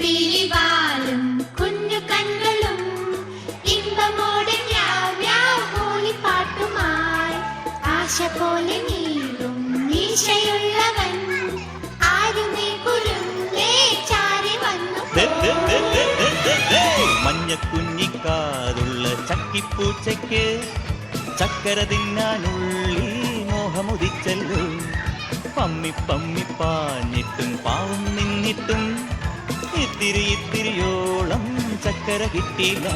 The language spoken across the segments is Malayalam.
പീലിവാലും കുഞ്ഞു കണ്ണുകളും ഇമ്പമോടെ പാട്ടുമായി ആശ പോലെ നീളും നീശയുള്ളവൻ ആരുമേ കുരുന്നേ ചാരി വന്നു. മഞ്ഞക്കുഞ്ഞിക്കാതുള്ള ചക്കിപ്പൂച്ചയ്ക്ക് ചക്കര തിന്നാനുള്ളി മോഹമുദിച്ചല്ലോ. പമ്മി പമ്മി പാഞ്ഞിട്ടും പാവം നിന്നിട്ടും ഇത്തിരിയോളം ചക്കര കിട്ടിയില്ല.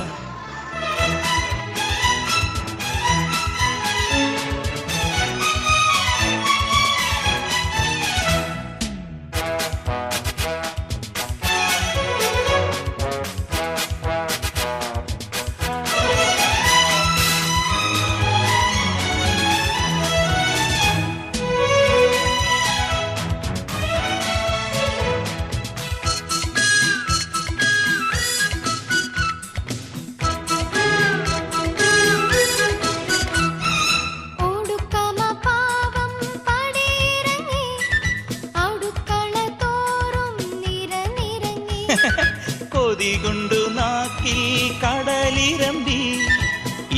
കൊതി കൊണ്ടു നാക്കിൽ കടലിരമ്പി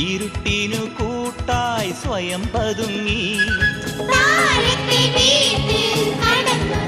ഇരുട്ടിനു കൂട്ടായി സ്വയം പതുങ്ങി. താഴത്തെ വീട്ടിൽ കടന്നു